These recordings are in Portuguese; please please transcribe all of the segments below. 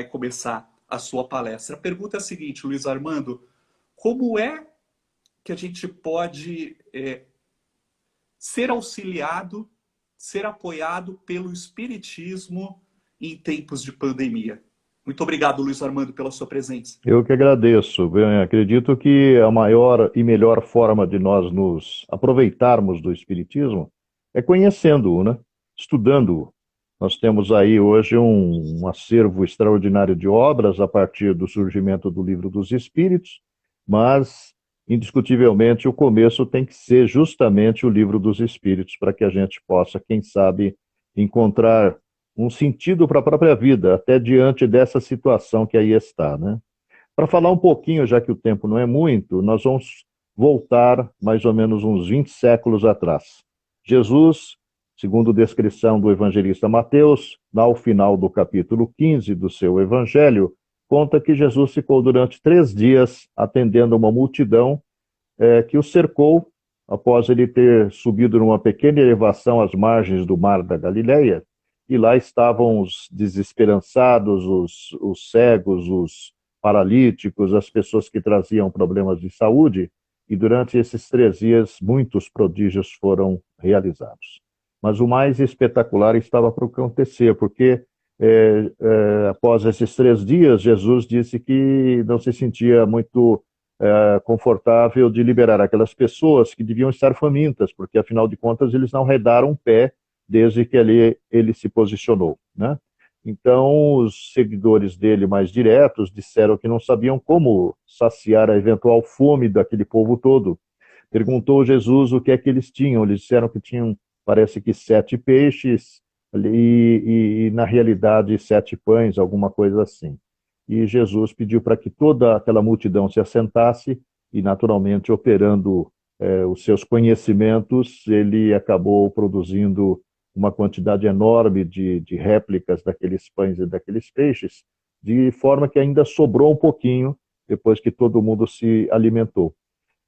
vai começar a sua palestra. A pergunta é a seguinte, Luiz Armando, como é que a gente pode ser auxiliado, ser apoiado pelo Espiritismo em tempos de pandemia? Muito obrigado, Luiz Armando, pela sua presença. Eu que agradeço. Bem, acredito que a maior e melhor forma de nós nos aproveitarmos do Espiritismo é conhecendo-o, né? Estudando-o. Nós temos aí hoje um acervo extraordinário de obras a partir do surgimento do Livro dos Espíritos, mas, indiscutivelmente, o começo tem que ser justamente o Livro dos Espíritos, para que a gente possa, quem sabe, encontrar um sentido para a própria vida, até diante dessa situação que aí está, né? Para falar um pouquinho, já que o tempo não é muito, nós vamos voltar mais ou menos uns 20 séculos atrás. Jesus, segundo descrição do evangelista Mateus, ao final do capítulo 15 do seu evangelho, conta que Jesus ficou durante 3 dias atendendo uma multidão que o cercou após ele ter subido numa pequena elevação às margens do mar da Galileia, e lá estavam os desesperançados, os cegos, os paralíticos, as pessoas que traziam problemas de saúde, e durante esses 3 dias muitos prodígios foram realizados. Mas o mais espetacular estava para acontecer, porque após esses 3 dias, Jesus disse que não se sentia muito confortável de liberar aquelas pessoas que deviam estar famintas, porque afinal de contas eles não arredaram o pé desde que ele se posicionou, né? Então, os seguidores dele mais diretos disseram que não sabiam como saciar a eventual fome daquele povo todo. Perguntou Jesus o que é que eles tinham. Eles disseram que tinham, parece que 7 peixes e na realidade 7 pães, alguma coisa assim. E Jesus pediu para que toda aquela multidão se assentasse e, naturalmente, operando os seus conhecimentos, ele acabou produzindo uma quantidade enorme de réplicas daqueles pães e daqueles peixes, de forma que ainda sobrou um pouquinho depois que todo mundo se alimentou.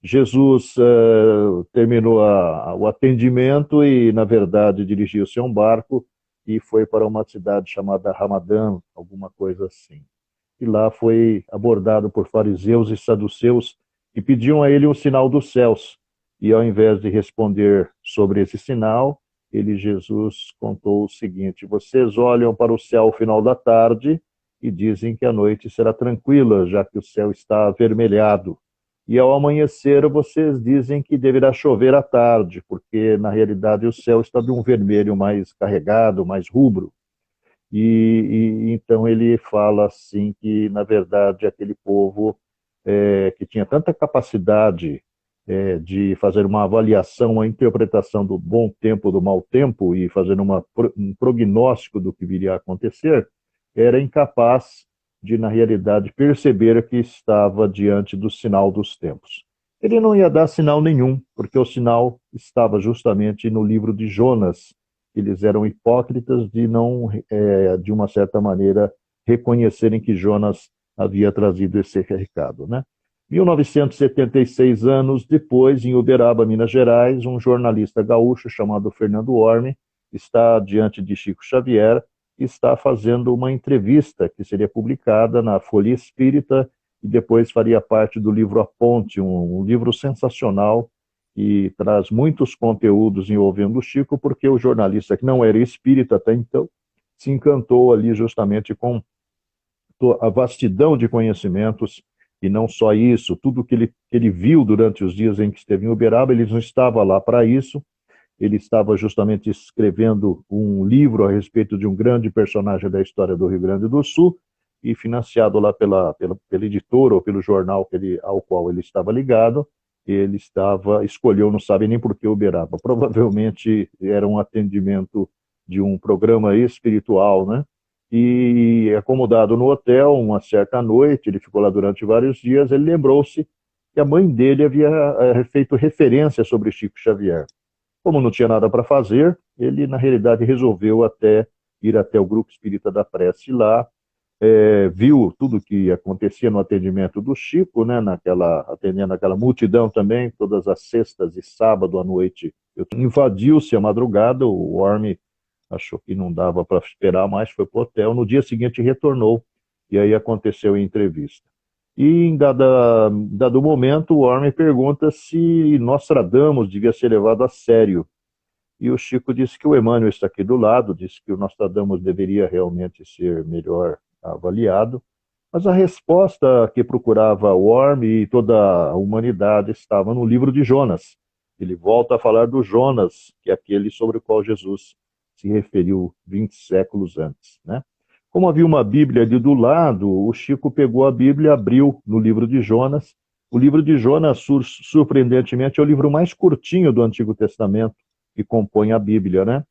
Jesus terminou o atendimento e, na verdade, dirigiu-se a um barco e foi para uma cidade chamada Ramadã, alguma coisa assim. E lá foi abordado por fariseus e saduceus que pediam a ele um sinal dos céus. E ao invés de responder sobre esse sinal, Jesus, contou o seguinte: vocês olham para o céu ao final da tarde e dizem que a noite será tranquila, já que o céu está avermelhado. E ao amanhecer vocês dizem que deverá chover à tarde, porque na realidade o céu está de um vermelho mais carregado, mais rubro. Então ele fala assim que, na verdade, aquele povo que tinha tanta capacidade de fazer uma avaliação, uma interpretação do bom tempo, do mau tempo e fazer um prognóstico do que viria a acontecer, era incapaz de, na realidade, perceber que estava diante do sinal dos tempos. Ele não ia dar sinal nenhum, porque o sinal estava justamente no livro de Jonas. Eles eram hipócritas de não, de uma certa maneira, reconhecerem que Jonas havia trazido esse recado, né? 1976 anos depois, em Uberaba, Minas Gerais, um jornalista gaúcho chamado Fernando Orme está diante de Chico Xavier e está fazendo uma entrevista que seria publicada na Folha Espírita e depois faria parte do livro A Ponte, um livro sensacional que traz muitos conteúdos envolvendo o Chico, porque o jornalista, que não era espírita até então, se encantou ali justamente com a vastidão de conhecimentos. E não só isso, tudo que ele viu durante os dias em que esteve em Uberaba, ele não estava lá para isso, ele estava justamente escrevendo um livro a respeito de um grande personagem da história do Rio Grande do Sul, e financiado lá pela editora ou pelo jornal ao qual ele estava ligado, escolheu, não sabe nem por que Uberaba, provavelmente era um atendimento de um programa espiritual, né? E acomodado no hotel, uma certa noite, ele ficou lá durante vários dias, ele lembrou-se que a mãe dele havia feito referência sobre Chico Xavier. Como não tinha nada para fazer, ele, na realidade, resolveu ir até o Grupo Espírita da Prece lá, viu tudo que acontecia no atendimento do Chico, né, atendendo aquela multidão também, todas as sextas e sábado à noite. Invadiu-se a madrugada, o Orme achou que não dava para esperar mais, foi para o hotel. No dia seguinte retornou E aí aconteceu a entrevista. E em dado momento, o Orme pergunta se Nostradamus devia ser levado a sério. E o Chico disse que o Emmanuel está aqui do lado, disse que o Nostradamus deveria realmente ser melhor avaliado. Mas a resposta que procurava o Orme e toda a humanidade estava no livro de Jonas. Ele volta a falar do Jonas, que é aquele sobre o qual Jesus se referiu 20 séculos antes, né? Como havia uma Bíblia ali do lado, o Chico pegou a Bíblia e abriu no livro de Jonas. O livro de Jonas, surpreendentemente, é o livro mais curtinho do Antigo Testamento que compõe a Bíblia, né?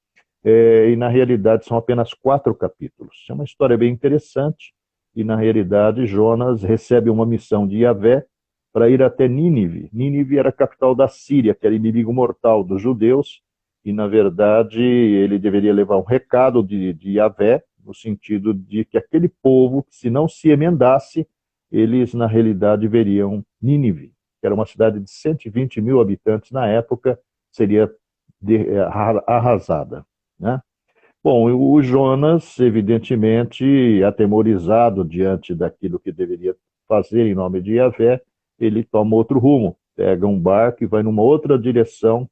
E na realidade são apenas 4 capítulos. É uma história bem interessante. E na realidade Jonas recebe uma missão de Yahvé para ir até Nínive. Nínive era a capital da Síria, que era inimigo mortal dos judeus. E na verdade ele deveria levar um recado de Yahvé, no sentido de que aquele povo, se não se emendasse, eles na realidade veriam Nínive, que era uma cidade de 120 mil habitantes na época, seria arrasada, né? Bom, o Jonas, evidentemente, atemorizado diante daquilo que deveria fazer em nome de Yahvé, ele toma outro rumo, pega um barco e vai numa outra direção,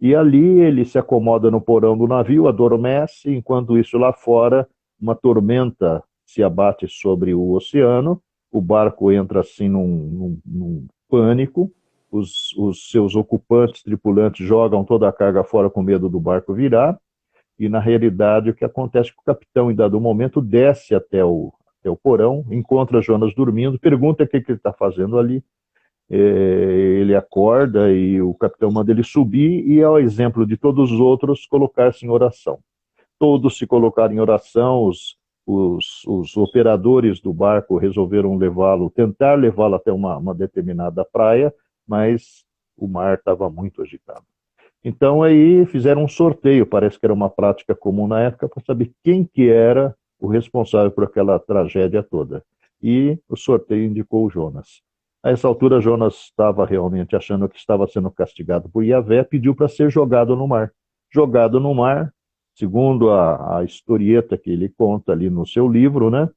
e ali ele se acomoda no porão do navio, adormece, enquanto isso lá fora, uma tormenta se abate sobre o oceano, o barco entra assim num pânico, os seus ocupantes, tripulantes, jogam toda a carga fora com medo do barco virar, e na realidade o que acontece é que o capitão, em dado momento, desce até o porão, encontra Jonas dormindo, pergunta o que ele está fazendo ali, ele acorda e o capitão manda ele subir e, ao exemplo de todos os outros, colocar-se em oração. Todos se colocaram em oração, os operadores do barco resolveram levá-lo, tentar levá-lo até uma determinada praia, mas o mar estava muito agitado. Então aí fizeram um sorteio, parece que era uma prática comum na época, para saber quem que era o responsável por aquela tragédia toda. E o sorteio indicou o Jonas. A essa altura, Jonas estava realmente achando que estava sendo castigado por Yahvé, pediu para ser jogado no mar. Jogado no mar, segundo a historieta que ele conta ali no seu livro, né?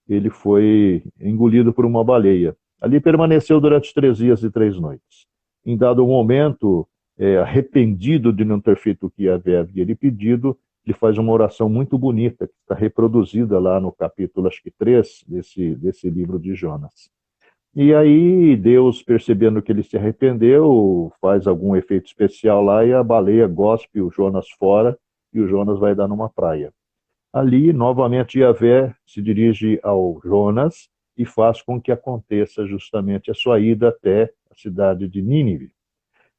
Ele foi engolido por uma baleia. Ali permaneceu durante 3 dias e 3 noites. Em dado momento, arrependido de não ter feito o que havia lhe pedido, ele faz uma oração muito bonita, que está reproduzida lá no capítulo, acho que 3, desse livro de Jonas. E aí Deus, percebendo que ele se arrependeu, faz algum efeito especial lá e a baleia gospe o Jonas fora e o Jonas vai dar numa praia. Ali, novamente, Yahvé se dirige ao Jonas e faz com que aconteça justamente a sua ida até a cidade de Nínive.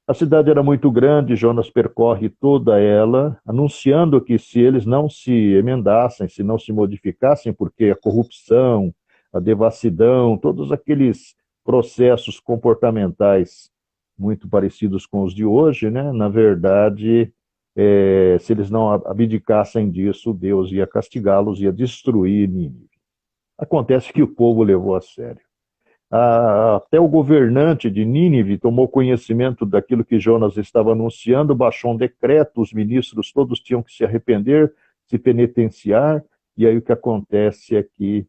A cidade era muito grande, Jonas percorre toda ela, anunciando que se eles não se emendassem, se não se modificassem, porque a corrupção, a devassidão, todos aqueles processos comportamentais muito parecidos com os de hoje, né? Na verdade, se eles não abdicassem disso, Deus ia castigá-los, ia destruir Nínive. Acontece que o povo levou a sério. Até o governante de Nínive tomou conhecimento daquilo que Jonas estava anunciando, baixou um decreto, os ministros todos tinham que se arrepender, se penitenciar, e aí o que acontece é que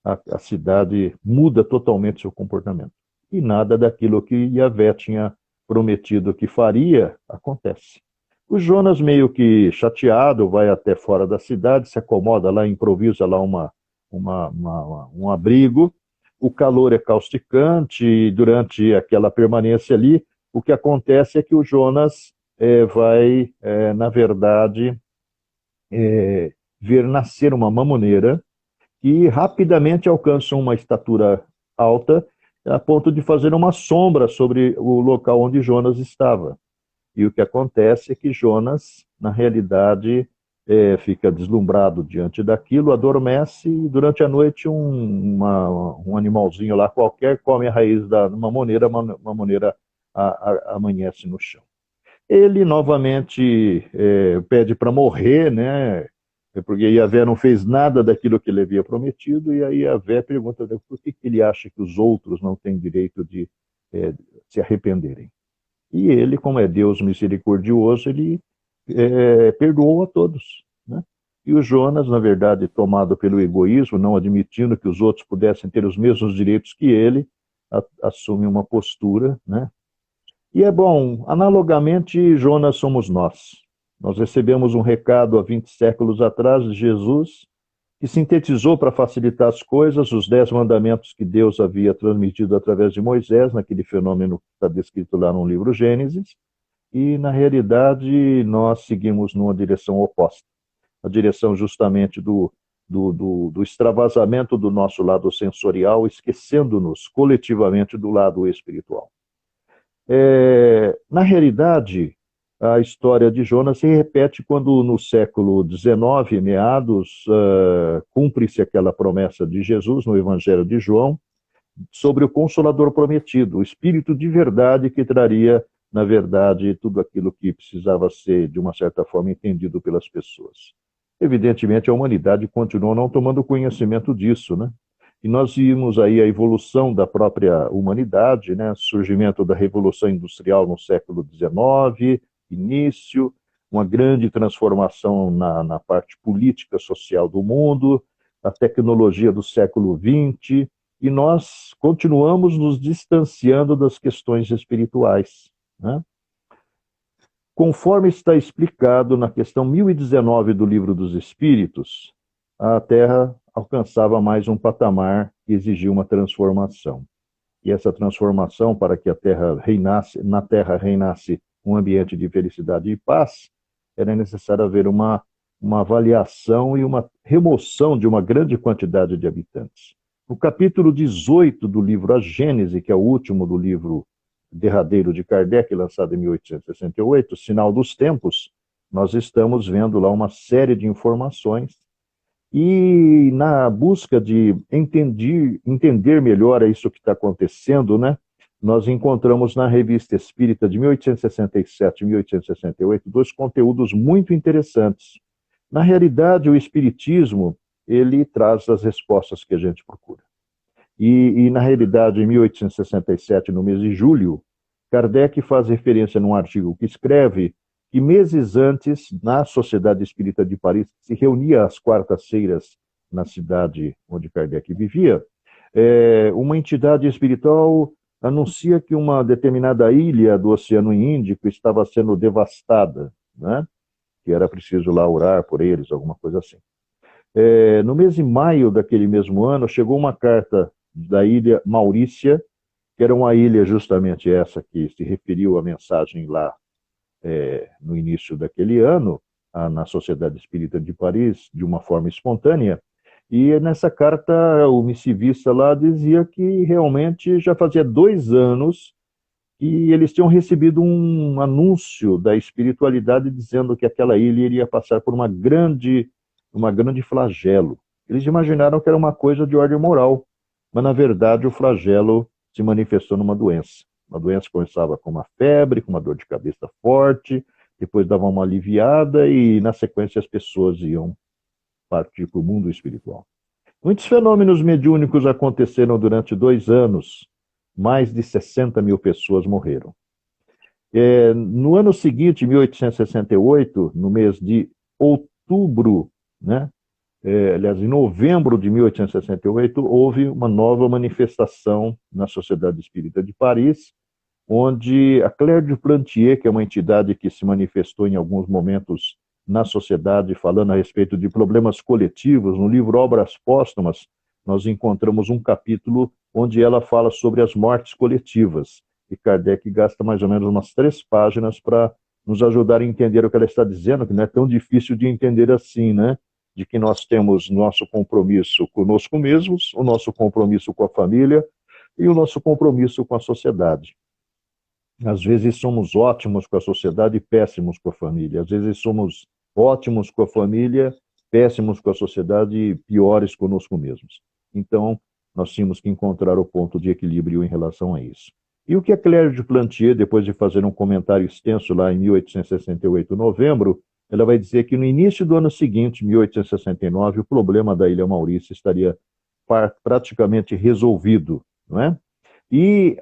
a cidade muda totalmente seu comportamento. E nada daquilo que Yahvé tinha prometido que faria acontece. O Jonas, meio que chateado, vai até fora da cidade, se acomoda lá, improvisa lá um abrigo. O calor é causticante e durante aquela permanência ali, o que acontece é que o Jonas vai, na verdade, ver nascer uma mamoneira que rapidamente alcança uma estatura alta, a ponto de fazer uma sombra sobre o local onde Jonas estava. E o que acontece é que Jonas, na realidade, fica deslumbrado diante daquilo, adormece e durante a noite um animalzinho lá qualquer come a raiz da mamoneira, a mamoneira amanhece no chão. Ele novamente pede para morrer, né? Porque Yahvé não fez nada daquilo que ele havia prometido, e aí Yahvé pergunta por que ele acha que os outros não têm direito de se arrependerem. E ele, como é Deus misericordioso, ele perdoou a todos, né? E o Jonas, na verdade, tomado pelo egoísmo, não admitindo que os outros pudessem ter os mesmos direitos que ele, assume uma postura, né? E é bom, analogamente, Jonas somos nós. Nós recebemos um recado há 20 séculos atrás de Jesus, que sintetizou para facilitar as coisas os 10 mandamentos que Deus havia transmitido através de Moisés, naquele fenômeno que está descrito lá no livro Gênesis, e na realidade nós seguimos numa direção oposta, a direção justamente do extravasamento do nosso lado sensorial, esquecendo-nos coletivamente do lado espiritual. Na realidade, a história de Jonas se repete quando no século XIX, meados, cumpre-se aquela promessa de Jesus no Evangelho de João sobre o Consolador prometido, o Espírito de verdade que traria, na verdade, tudo aquilo que precisava ser, de uma certa forma, entendido pelas pessoas. Evidentemente, a humanidade continuou não tomando conhecimento disso, né? E nós vimos aí a evolução da própria humanidade, né? Surgimento da Revolução Industrial no século XIX, início, uma grande transformação na parte política social do mundo, a tecnologia do século XX, e nós continuamos nos distanciando das questões espirituais, né? Conforme está explicado na questão 1019 do Livro dos Espíritos, a Terra alcançava mais um patamar que exigia uma transformação. E essa transformação, para que a Terra reinasse, na Terra reinasse um ambiente de felicidade e paz, era necessário haver uma avaliação e uma remoção de uma grande quantidade de habitantes. No capítulo 18 do livro A Gênese, que é o último do livro derradeiro de Kardec, lançado em 1868, Sinal dos Tempos, nós estamos vendo lá uma série de informações e na busca de entender melhor isso que está acontecendo, né, nós encontramos na Revista Espírita de 1867 e 1868 dois conteúdos muito interessantes. Na realidade, o Espiritismo, ele traz as respostas que a gente procura. E na realidade, em 1867, no mês de julho, Kardec faz referência num artigo que escreve que meses antes, na Sociedade Espírita de Paris, que se reunia às quartas-feiras na cidade onde Kardec vivia, uma entidade espiritual anuncia que uma determinada ilha do Oceano Índico estava sendo devastada, né? Que era preciso lá orar por eles, alguma coisa assim. No mês de maio daquele mesmo ano, chegou uma carta da ilha Maurícia, que era uma ilha justamente essa que se referiu à mensagem lá no início daquele ano, na Sociedade Espírita de Paris, de uma forma espontânea, e nessa carta o missivista lá dizia que realmente já fazia 2 anos que eles tinham recebido um anúncio da espiritualidade dizendo que aquela ilha iria passar por uma grande flagelo. Eles imaginaram que era uma coisa de ordem moral, mas na verdade o flagelo se manifestou numa doença. Uma doença começava com uma febre, com uma dor de cabeça forte, depois dava uma aliviada e na sequência as pessoas iam partir para o mundo espiritual. Muitos fenômenos mediúnicos aconteceram durante 2 anos. Mais de 60 mil pessoas morreram. No ano seguinte, 1868, no mês de outubro, né? Aliás, em novembro de 1868, houve uma nova manifestação na Sociedade Espírita de Paris, onde a Claire Duplantier, que é uma entidade que se manifestou em alguns momentos na sociedade, falando a respeito de problemas coletivos, no livro Obras Póstumas, nós encontramos um capítulo onde ela fala sobre as mortes coletivas. E Kardec gasta mais ou menos umas 3 páginas para nos ajudar a entender o que ela está dizendo, que não é tão difícil de entender assim, né? De que nós temos nosso compromisso conosco mesmos, o nosso compromisso com a família e o nosso compromisso com a sociedade. Às vezes somos ótimos com a sociedade e péssimos com a família. Às vezes somos ótimos com a família, péssimos com a sociedade e piores conosco mesmos. Então, nós tínhamos que encontrar o ponto de equilíbrio em relação a isso. E o que a Claire Duplantier, depois de fazer um comentário extenso lá em 1868, novembro, ela vai dizer que no início do ano seguinte, 1869, o problema da Ilha Maurícia estaria praticamente resolvido, não é? E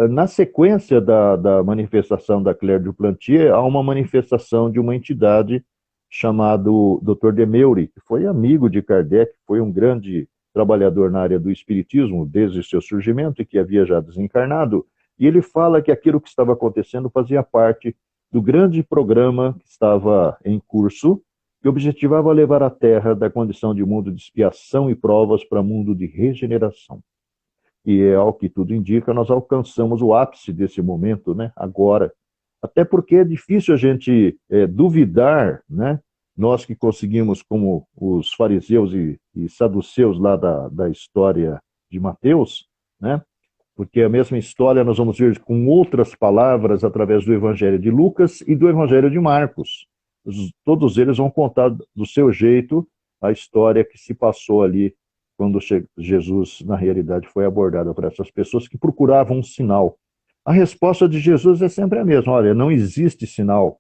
na sequência da manifestação da Claire Duplantier, há uma manifestação de uma entidade chamado Dr. Demeury, que foi amigo de Kardec, foi um grande trabalhador na área do espiritismo desde seu surgimento e que havia já desencarnado, e ele fala que aquilo que estava acontecendo fazia parte do grande programa que estava em curso, que objetivava levar a Terra da condição de mundo de expiação e provas para mundo de regeneração. E é ao que tudo indica, nós alcançamos o ápice desse momento, né, agora. Até porque é difícil a gente duvidar, né, nós que conseguimos, como os fariseus e saduceus lá da história de Mateus, né, porque a mesma história nós vamos ver com outras palavras através do Evangelho de Lucas e do Evangelho de Marcos. Todos eles vão contar do seu jeito a história que se passou ali quando Jesus, na realidade, foi abordado por essas pessoas que procuravam um sinal. A resposta de Jesus é sempre a mesma: olha, não existe sinal.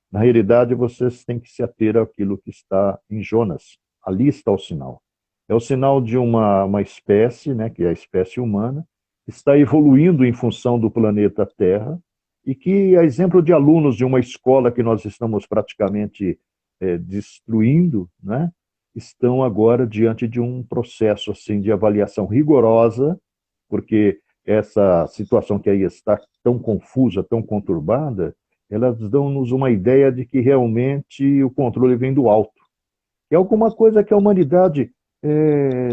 Na realidade, vocês têm que se ater àquilo que está em Jonas. Ali está o sinal. É o sinal de uma espécie, né, que é a espécie humana, que está evoluindo em função do planeta Terra e que, a exemplo de alunos de uma escola que nós estamos praticamente destruindo, né, estão agora diante de um processo assim de avaliação rigorosa, porque essa situação que aí está tão confusa, tão conturbada, elas dão-nos uma ideia de que realmente o controle vem do alto. É alguma coisa que a humanidade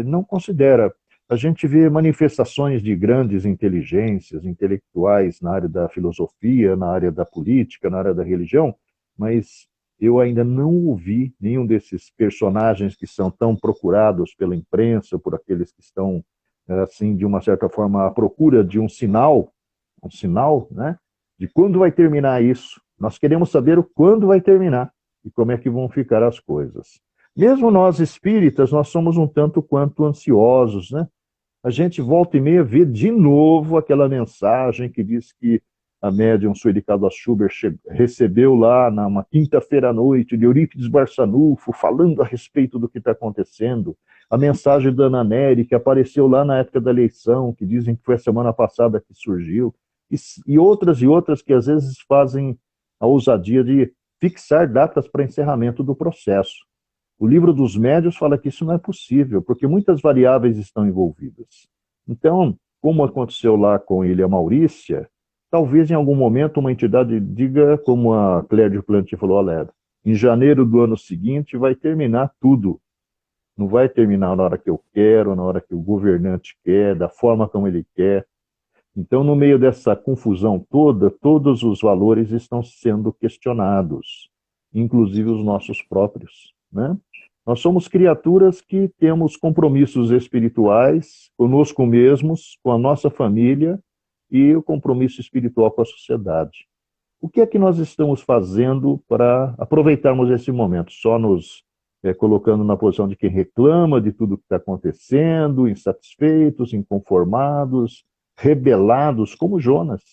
não considera. A gente vê manifestações de grandes inteligências intelectuais na área da filosofia, na área da política, na área da religião, mas eu ainda não ouvi nenhum desses personagens que são tão procurados pela imprensa, por aqueles que estão, assim, de uma certa forma, à procura de um sinal, né, de quando vai terminar isso. Nós queremos saber o quando vai terminar e como é que vão ficar as coisas. Mesmo nós espíritas, nós somos um tanto quanto ansiosos, né? A gente volta e meia vê de novo aquela mensagem que diz que a médium Sueli Caldas Schubert recebeu lá numa quinta-feira à noite de Eurípides Barçanufo falando a respeito do que está acontecendo. A mensagem da Ana Nery, que apareceu lá na época da eleição, que dizem que foi a semana passada que surgiu, e outras que às vezes fazem a ousadia de fixar datas para encerramento do processo. O livro dos médiuns fala que isso não é possível, porque muitas variáveis estão envolvidas. Então, como aconteceu lá com Ilha Maurícia, talvez em algum momento uma entidade diga, como a Claire de Planty falou, olha, em janeiro do ano seguinte vai terminar tudo. Não vai terminar na hora que eu quero, na hora que o governante quer, da forma como ele quer. Então, no meio dessa confusão toda, todos os valores estão sendo questionados, inclusive os nossos próprios, né? Nós somos criaturas que temos compromissos espirituais conosco mesmos, com a nossa família e o compromisso espiritual com a sociedade. O que é que nós estamos fazendo para aproveitarmos esse momento? Só nos colocando na posição de quem reclama de tudo que está acontecendo, insatisfeitos, inconformados, rebelados, como Jonas.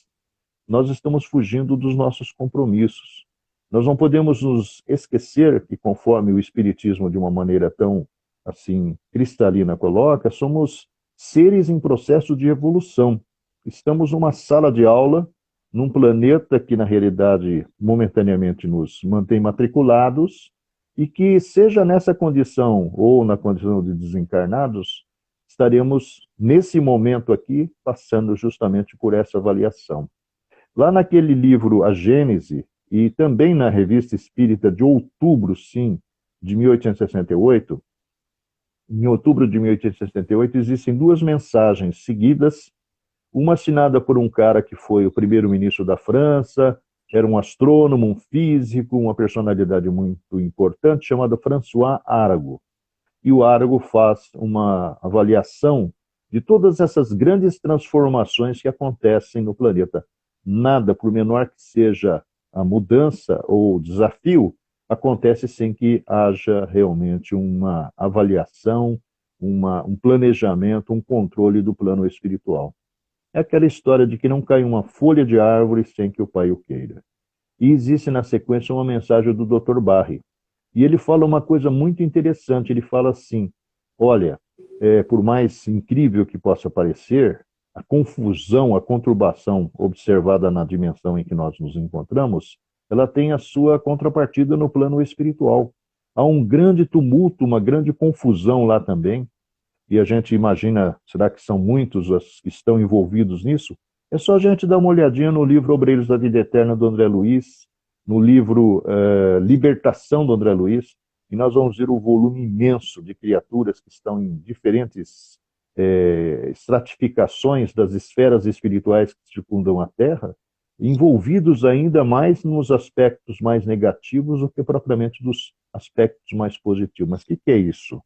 Nós estamos fugindo dos nossos compromissos. Nós não podemos nos esquecer que, conforme o Espiritismo, de uma maneira tão assim cristalina, coloca, somos seres em processo de evolução. Estamos numa sala de aula, num planeta que, na realidade, momentaneamente nos mantém matriculados, e que, seja nessa condição ou na condição de desencarnados, estaremos, nesse momento aqui, passando justamente por essa avaliação. Lá naquele livro, A Gênese, e também na Revista Espírita de outubro, sim, de 1868, em outubro de 1868, existem duas mensagens seguidas, uma assinada por um cara que foi o primeiro-ministro da França, era um astrônomo, um físico, uma personalidade muito importante, chamado François Arago. E o Arago faz uma avaliação de todas essas grandes transformações que acontecem no planeta. Nada, por menor que seja a mudança ou desafio, acontece sem que haja realmente uma avaliação, um planejamento, um controle do plano espiritual. É aquela história de que não cai uma folha de árvore sem que o pai o queira. E existe na sequência uma mensagem do Dr. Barry. E ele fala uma coisa muito interessante, ele fala assim, olha, por mais incrível que possa parecer, a confusão, a conturbação observada na dimensão em que nós nos encontramos ela tem a sua contrapartida no plano espiritual. Há um grande tumulto, uma grande confusão lá também, e a gente imagina, será que são muitos os que estão envolvidos nisso? É só a gente dar uma olhadinha no livro Obreiros da Vida Eterna, do André Luiz, no livro Libertação, do André Luiz, e nós vamos ver o volume imenso de criaturas que estão em diferentes estratificações das esferas espirituais que circundam a Terra, envolvidos ainda mais nos aspectos mais negativos do que propriamente dos aspectos mais positivos. Mas o que é isso?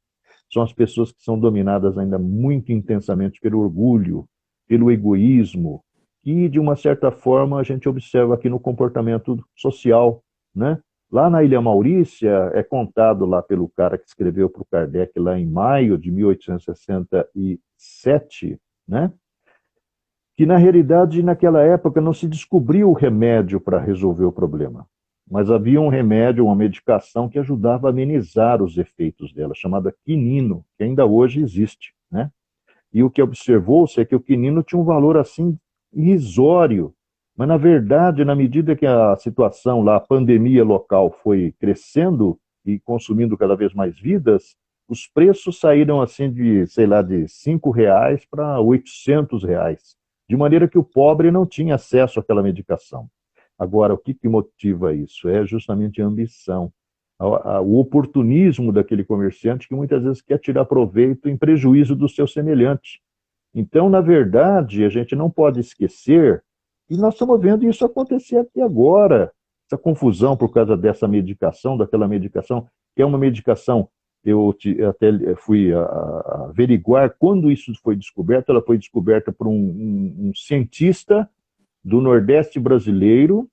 São as pessoas que são dominadas ainda muito intensamente pelo orgulho, pelo egoísmo, que, de uma certa forma, a gente observa aqui no comportamento social, né? Lá na Ilha Maurícia, é contado lá pelo cara que escreveu para o Kardec lá em maio de 1867, né? Que, na realidade, naquela época não se descobriu o remédio para resolver o problema, mas havia um remédio, uma medicação que ajudava a amenizar os efeitos dela, chamada quinino, que ainda hoje existe, né? E o que observou-se é que o quinino tinha um valor assim irrisório, mas na verdade, na medida que a situação lá, a pandemia local foi crescendo e consumindo cada vez mais vidas, os preços saíram assim de, sei lá, de R$ 5 para R$ 800, de maneira que o pobre não tinha acesso àquela medicação. Agora, o que motiva isso? É justamente a ambição, o oportunismo daquele comerciante que muitas vezes quer tirar proveito em prejuízo do seu semelhante. Então, na verdade, a gente não pode esquecer, e nós estamos vendo isso acontecer aqui agora, essa confusão por causa dessa medicação, daquela medicação, que é uma medicação, até fui averiguar quando isso foi descoberto, ela foi descoberta por um cientista do Nordeste brasileiro,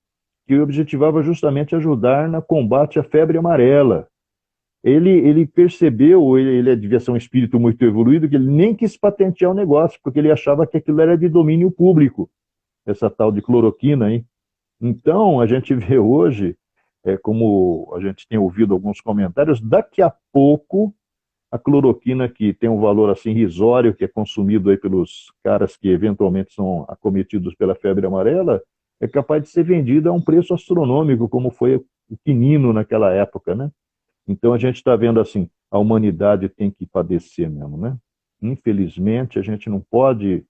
que objetivava justamente ajudar no combate à febre amarela. Ele percebeu, ele devia ser um espírito muito evoluído, que ele nem quis patentear o negócio, porque ele achava que aquilo era de domínio público, essa tal de cloroquina, hein? Então, a gente vê hoje, como a gente tem ouvido alguns comentários, daqui a pouco a cloroquina, que tem um valor assim irrisório, que é consumido aí pelos caras que eventualmente são acometidos pela febre amarela, é capaz de ser vendida a um preço astronômico, como foi o quinino naquela época, né? Então a gente está vendo assim, a humanidade tem que padecer mesmo, né? Infelizmente, a gente não pode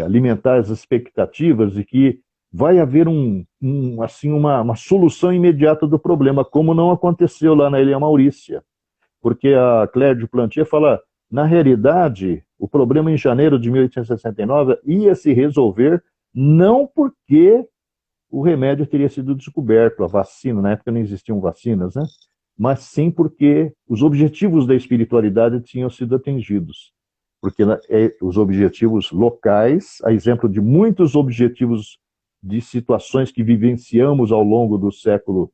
alimentar as expectativas de que vai haver assim, uma solução imediata do problema, como não aconteceu lá na Ilha Maurícia. Porque a Claire de Plantier fala, na realidade, o problema em janeiro de 1869 ia se resolver não porque o remédio teria sido descoberto, a vacina, na época não existiam vacinas, né? Mas sim porque os objetivos da espiritualidade tinham sido atingidos. Porque os objetivos locais, a exemplo de muitos objetivos de situações que vivenciamos ao longo do século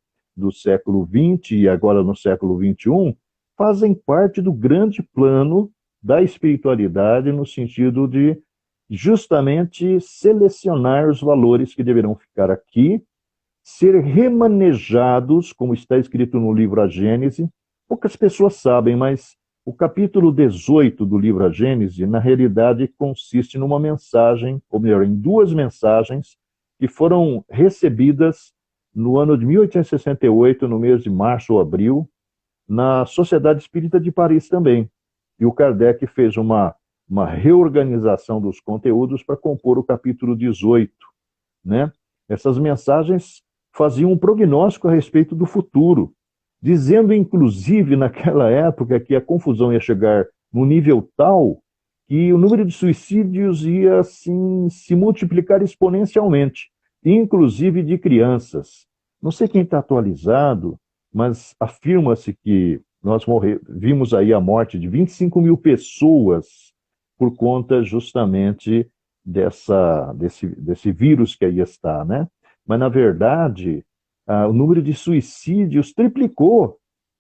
XX e agora no século XXI, fazem parte do grande plano da espiritualidade no sentido de justamente selecionar os valores que deverão ficar aqui, ser remanejados, como está escrito no livro A Gênese. Poucas pessoas sabem, mas o capítulo 18 do livro A Gênese, na realidade, consiste numa mensagem, ou melhor, em duas mensagens, que foram recebidas no ano de 1868, no mês de março ou abril, na Sociedade Espírita de Paris também. E o Kardec fez uma reorganização dos conteúdos para compor o capítulo 18, né? Essas mensagens faziam um prognóstico a respeito do futuro, dizendo, inclusive, naquela época, que a confusão ia chegar num nível tal que o número de suicídios ia, assim, se multiplicar exponencialmente, inclusive de crianças. Não sei quem está atualizado, mas afirma-se que nós vimos aí a morte de 25 mil pessoas por conta justamente desse vírus que aí está, né? Mas, na verdade, o número de suicídios triplicou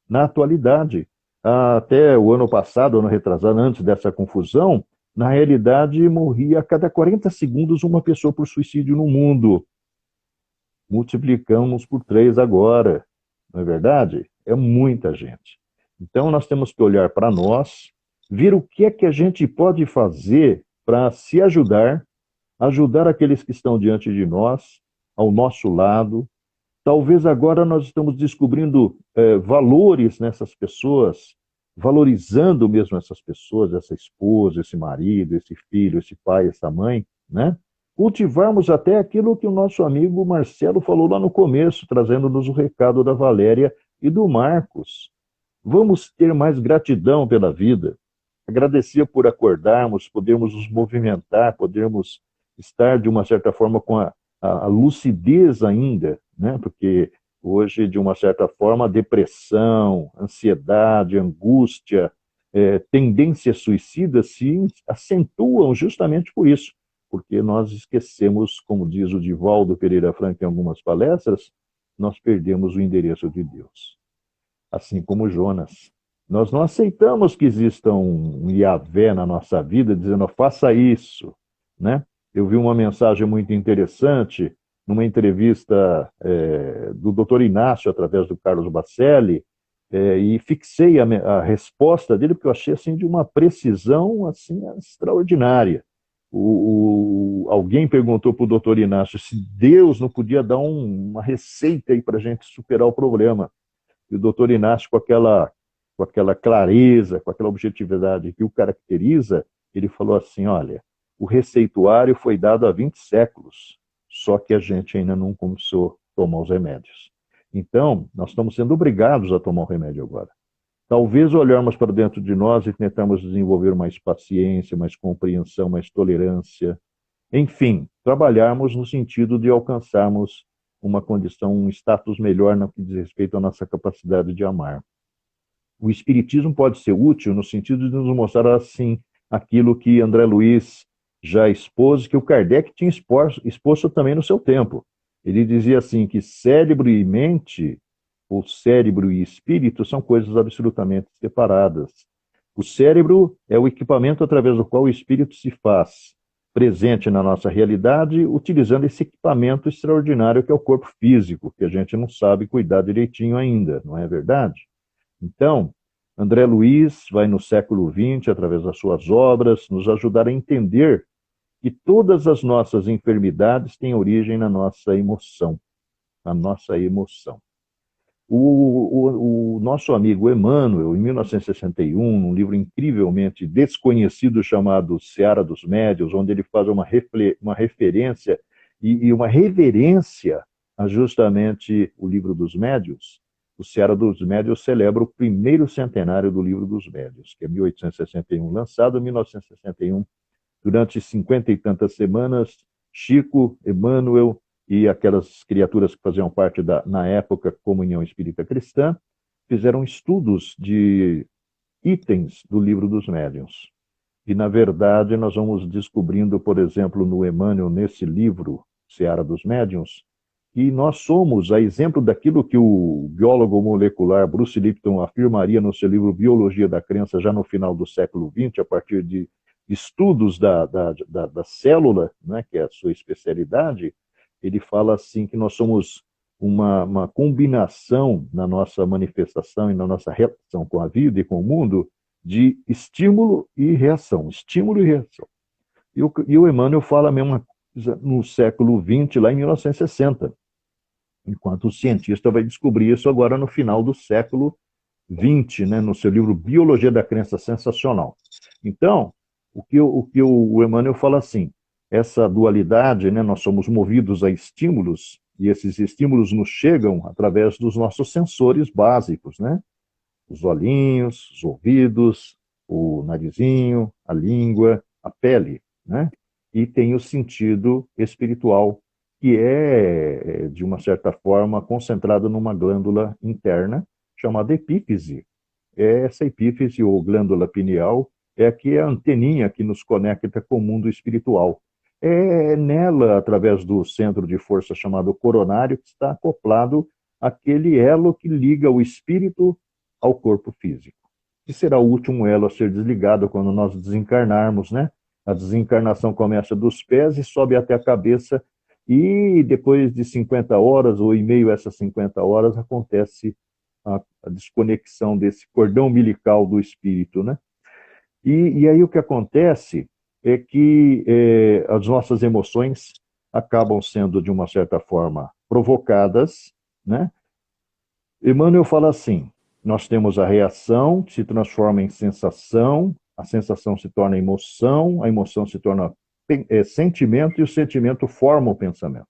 na atualidade. Até o ano passado, ano retrasado, antes dessa confusão, na realidade, morria a cada 40 segundos uma pessoa por suicídio no mundo. Multiplicamos por 3 agora, não é verdade? É muita gente. Então, nós temos que olhar para nós, ver o que é que a gente pode fazer para se ajudar aqueles que estão diante de nós, ao nosso lado, Talvez agora nós estamos descobrindo valores nessas pessoas, valorizando mesmo essas pessoas, essa esposa, esse marido, esse filho, esse pai, essa mãe, né? Cultivarmos até aquilo que o nosso amigo Marcelo falou lá no começo, trazendo-nos o recado da Valéria e do Marcos. Vamos ter mais gratidão pela vida. Agradecer por acordarmos, podermos nos movimentar, podermos estar, de uma certa forma, com a lucidez ainda, né? Porque hoje, de uma certa forma, a depressão, ansiedade, angústia, tendências suicidas se acentuam justamente por isso, porque nós esquecemos, como diz o Divaldo Pereira Franco em algumas palestras, nós perdemos o endereço de Deus. Assim como Jonas. Nós não aceitamos que exista um Yahvé na nossa vida dizendo, faça isso, né? Eu vi uma mensagem muito interessante numa entrevista do Dr. Inácio, através do Carlos Bacelli, e fixei a resposta dele, porque eu achei assim, de uma precisão assim, extraordinária. Alguém perguntou para o Dr. Inácio se Deus não podia dar uma receita aí para a gente superar o problema. E o doutor Inácio, com aquela clareza, com aquela objetividade que o caracteriza, ele falou assim, olha, o receituário foi dado há 20 séculos, só que a gente ainda não começou a tomar os remédios. Então, nós estamos sendo obrigados a tomar o remédio agora. Talvez olharmos para dentro de nós e tentarmos desenvolver mais paciência, mais compreensão, mais tolerância. Enfim, trabalharmos no sentido de alcançarmos uma condição, um status melhor no que diz respeito à nossa capacidade de amar. O Espiritismo pode ser útil no sentido de nos mostrar, assim, aquilo que André Luiz já expôs, que o Kardec tinha exposto também no seu tempo. Ele dizia assim, que cérebro e mente, ou cérebro e espírito, são coisas absolutamente separadas. O cérebro é o equipamento através do qual o espírito se faz presente na nossa realidade, utilizando esse equipamento extraordinário que é o corpo físico, que a gente não sabe cuidar direitinho ainda, não é verdade? Então, André Luiz vai no século XX, através das suas obras, nos ajudar a entender que todas as nossas enfermidades têm origem na nossa emoção, na nossa emoção. O nosso amigo Emmanuel, em 1961, num livro incrivelmente desconhecido chamado Seara dos Médiuns, onde ele faz uma referência e uma reverência a justamente o Livro dos Médiuns, o Seara dos Médiuns celebra o primeiro centenário do Livro dos Médiuns, que é 1861, lançado em 1961. Durante 50 e tantas semanas, Chico, Emmanuel e aquelas criaturas que faziam parte na época, Comunhão Espírita Cristã, fizeram estudos de itens do Livro dos Médiuns. E, na verdade, nós vamos descobrindo, por exemplo, no Emmanuel, nesse livro, Seara dos Médiuns, que nós somos, a exemplo daquilo que o biólogo molecular Bruce Lipton afirmaria no seu livro Biologia da Crença, já no final do século XX, a partir de estudos da célula, né, que é a sua especialidade. Ele fala assim que nós somos uma combinação na nossa manifestação e na nossa relação com a vida e com o mundo de estímulo e reação. Estímulo e reação. E o Emmanuel fala a mesma coisa no século XX, lá em 1960. Enquanto o cientista vai descobrir isso agora no final do século XX, né, no seu livro Biologia da Crença, sensacional. Então, o que o Emmanuel fala assim, essa dualidade, né, nós somos movidos a estímulos, e esses estímulos nos chegam através dos nossos sensores básicos, né? Os olhinhos, os ouvidos, o narizinho, a língua, a pele, né? E tem o sentido espiritual, que é, de uma certa forma, concentrado numa glândula interna chamada epífise. Essa epífise, ou glândula pineal, é aqui a anteninha que nos conecta com o mundo espiritual. É nela, através do centro de força chamado coronário, que está acoplado aquele elo que liga o espírito ao corpo físico. Que será o último elo a ser desligado quando nós desencarnarmos, né? A desencarnação começa dos pés e sobe até a cabeça, e depois de 50 horas, ou em meio a essas 50 horas, acontece a desconexão desse cordão umbilical do espírito, né? E aí o que acontece é que as nossas emoções acabam sendo, de uma certa forma, provocadas né? Emmanuel fala assim: nós temos a reação, que se transforma em sensação, a sensação se torna emoção, a emoção se torna sentimento, e o sentimento forma o pensamento.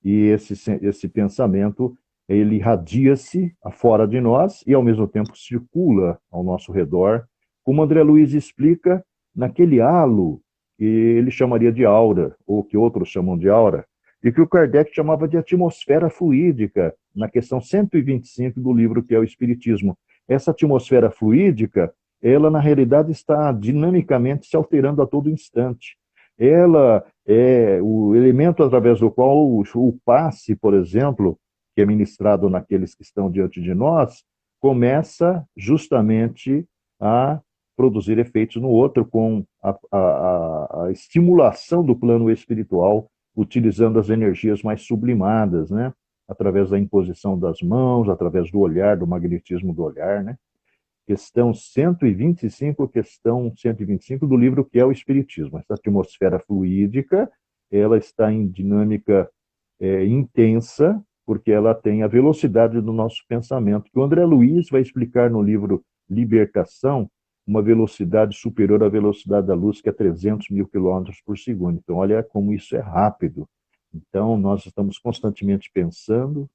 E esse pensamento, ele irradia-se fora de nós e, ao mesmo tempo, circula ao nosso redor, como André Luiz explica, naquele halo que ele chamaria de aura, ou que outros chamam de aura, e que o Kardec chamava de atmosfera fluídica, na questão 125 do livro que é o Espiritismo. Essa atmosfera fluídica, ela na realidade está dinamicamente se alterando a todo instante. Ela é o elemento através do qual o passe, por exemplo, que é ministrado naqueles que estão diante de nós, começa justamente a produzir efeitos no outro com a estimulação do plano espiritual, utilizando as energias mais sublimadas, né? Através da imposição das mãos, através do olhar, do magnetismo do olhar, né? Questão 125, questão 125 do livro que é o Espiritismo. Essa atmosfera fluídica, ela está em dinâmica intensa, porque ela tem a velocidade do nosso pensamento, que o André Luiz vai explicar no livro Libertação, uma velocidade superior à velocidade da luz, que é 300 mil quilômetros por segundo. Então, olha como isso é rápido. Então, nós estamos constantemente pensando.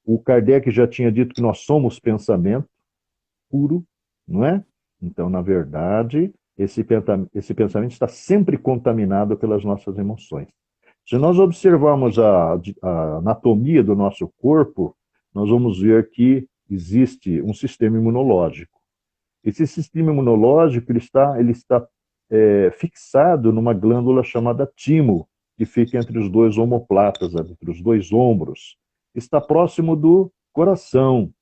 O Kardec já tinha dito que nós somos pensamento puro, não é? Então, na verdade, esse pensamento está sempre contaminado pelas nossas emoções. Se nós observarmos a anatomia do nosso corpo, nós vamos ver que existe um sistema imunológico. Esse sistema imunológico ele está fixado numa glândula chamada timo, que fica entre os dois omoplatas, entre os dois ombros. Está próximo do coração.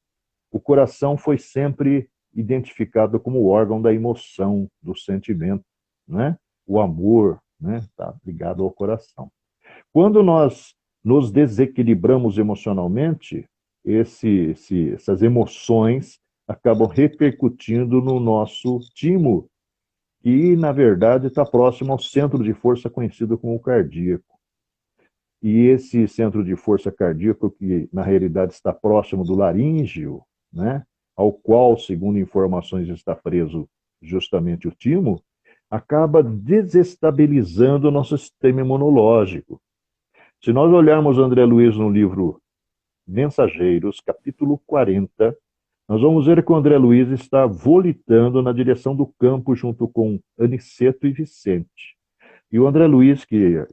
O coração foi sempre identificado como o órgão da emoção, do sentimento, né? O amor, né? Está ligado ao coração. Quando nós nos desequilibramos emocionalmente, essas emoções acabam repercutindo no nosso timo, que, na verdade, está próximo ao centro de força conhecido como cardíaco. E esse centro de força cardíaco, que na realidade está próximo do laríngeo, né, ao qual, segundo informações, está preso justamente o timo, acaba desestabilizando o nosso sistema imunológico. Se nós olharmos André Luiz no livro Mensageiros, capítulo 40, nós vamos ver que o André Luiz está volitando na direção do campo junto com Aniceto e Vicente. E o André Luiz, que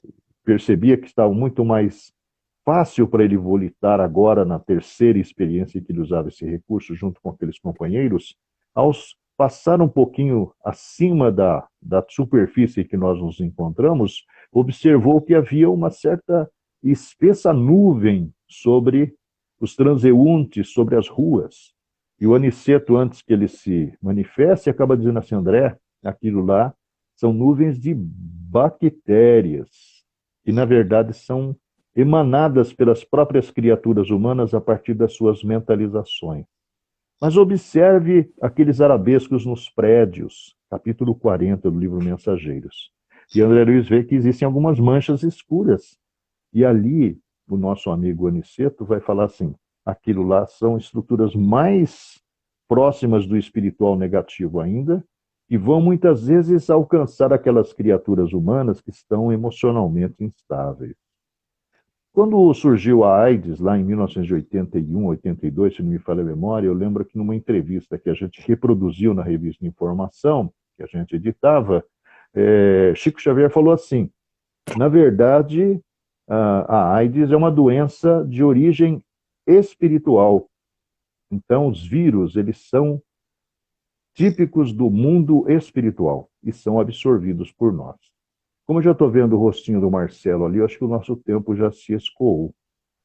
percebia que estava muito mais fácil para ele volitar agora na terceira experiência em que ele usava esse recurso junto com aqueles companheiros, ao passar um pouquinho acima da superfície que nós nos encontramos, observou que havia uma certa espessa nuvem sobre os transeuntes, sobre as ruas. E o Aniceto, antes que ele se manifeste, acaba dizendo assim: André, aquilo lá são nuvens de bactérias, que na verdade são emanadas pelas próprias criaturas humanas a partir das suas mentalizações. Mas observe aqueles arabescos nos prédios, capítulo 40 do livro Mensageiros. E André Luiz vê que existem algumas manchas escuras. E ali, o nosso amigo Aniceto vai falar assim: aquilo lá são estruturas mais próximas do espiritual negativo ainda, e vão muitas vezes alcançar aquelas criaturas humanas que estão emocionalmente instáveis. Quando surgiu a AIDS, lá em 1981, 82, se não me falha a memória, eu lembro que numa entrevista que a gente reproduziu na revista Informação, que a gente editava, Chico Xavier falou assim: na verdade, a AIDS é uma doença de origem espiritual. Então, os vírus, eles são típicos do mundo espiritual e são absorvidos por nós. Como eu já estou vendo o rostinho do Marcelo ali, eu acho que o nosso tempo já se escoou.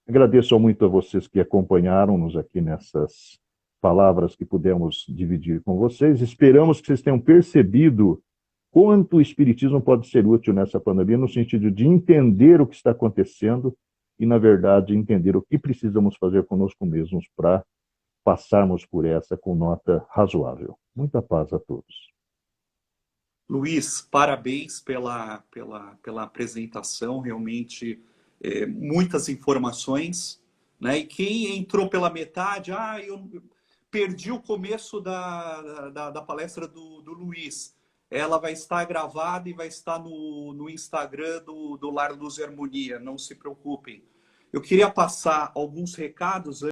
Agradeço muito a vocês que acompanharam-nos aqui nessas palavras que pudemos dividir com vocês. Esperamos que vocês tenham percebido quanto o Espiritismo pode ser útil nessa pandemia, no sentido de entender o que está acontecendo e, na verdade, entender o que precisamos fazer conosco mesmos para passarmos por essa com nota razoável. Muita paz a todos. Luiz, parabéns pela apresentação, realmente muitas informações né? E quem entrou pela metade, eu perdi o começo da palestra do Luiz. Ela vai estar gravada e vai estar no Instagram do Lar Luz e Harmonia, não se preocupem. Eu queria passar alguns recados